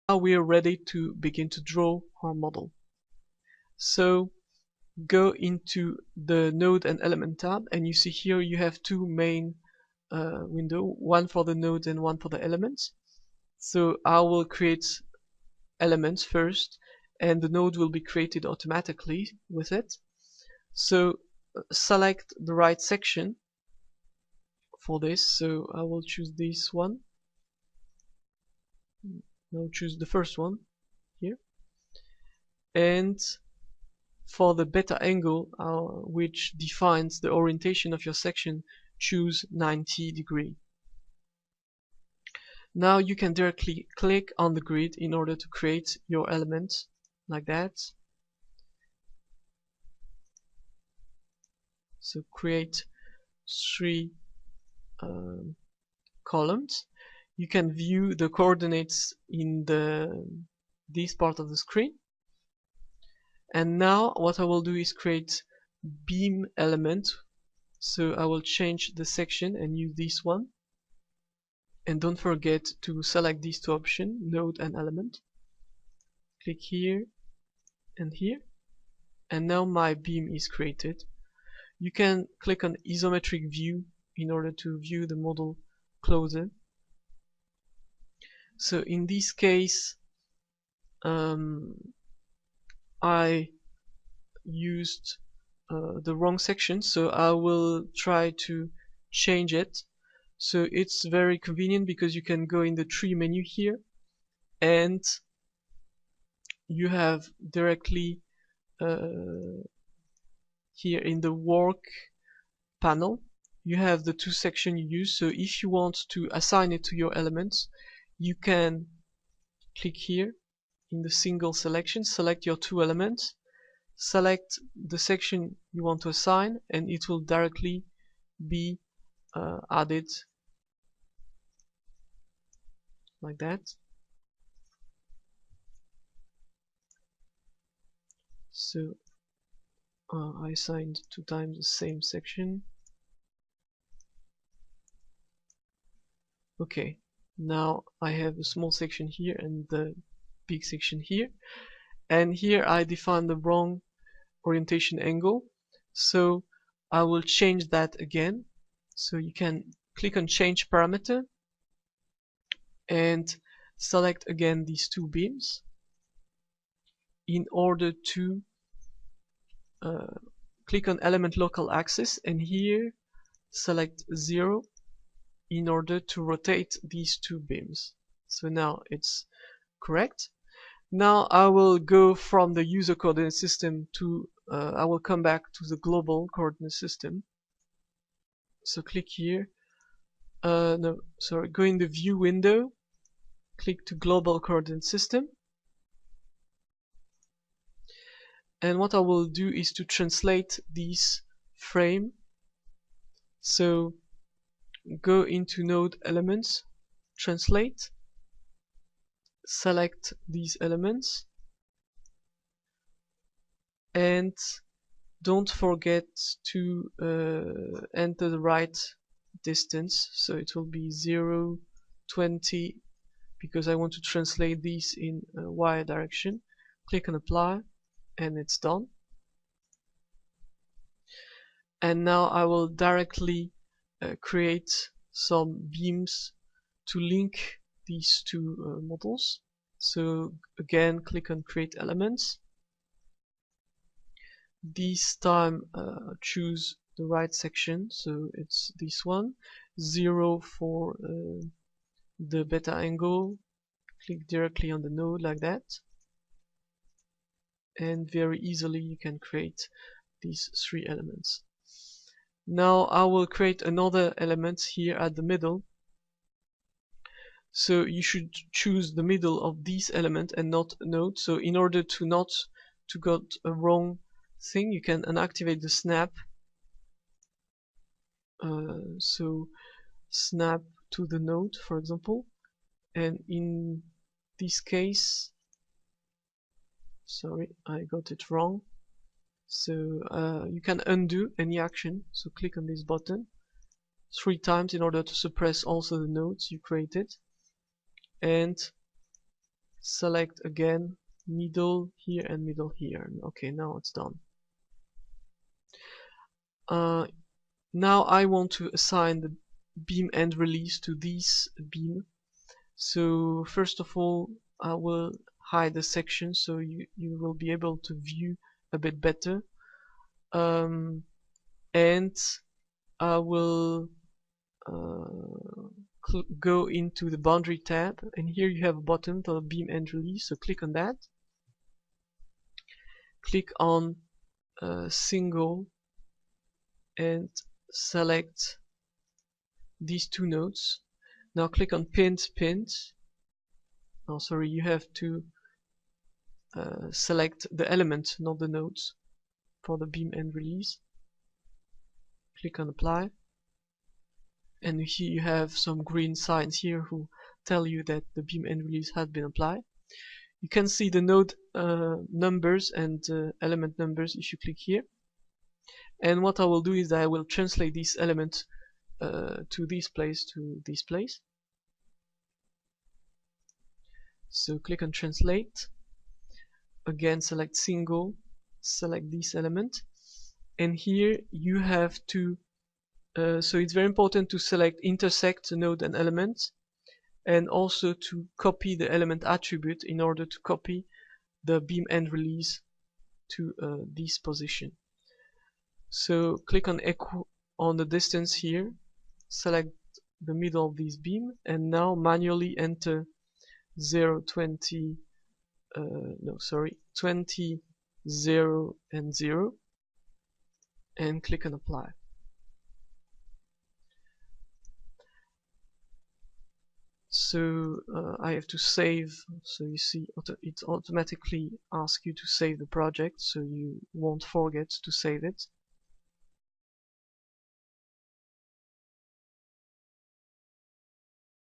Now we are ready to begin to draw our model. So go into the Node and Element tab, and you see here you have two main windows, one for the nodes and one for the elements. So I will create elements first, and the node will be created automatically with it. So select the right section for this. So I will choose this one. I'll choose the first one here, and for the beta angle, which defines the orientation of your section, choose 90 degrees. Now you can directly click on the grid in order to create your element like that. So create 3 columns. You can view the coordinates in this part of the screen. And now what I will do is create beam element. So I will change the section and use this one. And don't forget to select these two options, node and element. Click here and here. And now my beam is created. You can click on isometric view in order to view the model closer. So in this case, I used the wrong section, so I will try to change it. So it's very convenient because you can go in the tree menu here, and you have directly here in the work panel, you have the two sections you use. So if you want to assign it to your elements, you can click here in the single selection, select your two elements, select the section you want to assign, and it will directly be added like that. So I assigned 2 times the same section. Okay, now I have a small section here and the big section here, and here I define the wrong orientation angle, so I will change that again. So you can click on change parameter and select again these two beams in order to click on element local axis, and here select 0 in order to rotate these two beams. So now it's correct. Now I will go from the user coordinate system to I will come back to the global coordinate system. So click here, no, sorry, go in the view window, click to global coordinate system, and what I will do is to translate this frame. So go into node elements, translate, select these elements, and don't forget to enter the right distance. So it will be 0, 20, because I want to translate these in y direction. Click on apply, and it's done. And now I will directly create some beams to link these two models. So again, click on create elements. This time choose the right section, so it's this one. 0 for the beta angle. Click directly on the node like that, and very easily you can create these 3 elements. Now I will create another element here at the middle. So you should choose the middle of this element and not a node. So in order to not to get a wrong thing, you can unactivate the snap. So snap to the node, for example, and in this case, sorry, I got it wrong. So you can undo any action. So click on this button 3 times in order to suppress also the nodes you created, and select again middle here and middle here. Okay, now it's done. Now I want to assign the beam end release to this beam. So first of all, I will hide the section so you will be able to view a bit better. And I will go into the boundary tab, and here you have a button for beam end release, so click on that. Click on single and select these two nodes. Now click on pinned. Oh, sorry, you have to select the element, not the nodes, for the beam end release. Click on apply, and here you have some green signs here who tell you that the beam end release has been applied. You can see the node numbers and element numbers if you click here. And what I will do is that I will translate this element to this place, So click on translate. Again, select single, select this element, and here you have to. So it's very important to select intersect node and element, and also to copy the element attribute in order to copy the beam end release to this position. So click on echo on the distance here, select the middle of this beam, and now manually enter 0, 20, 20, 0, and 0, and click on apply. So I have to save, so you see it automatically asks you to save the project, so you won't forget to save it.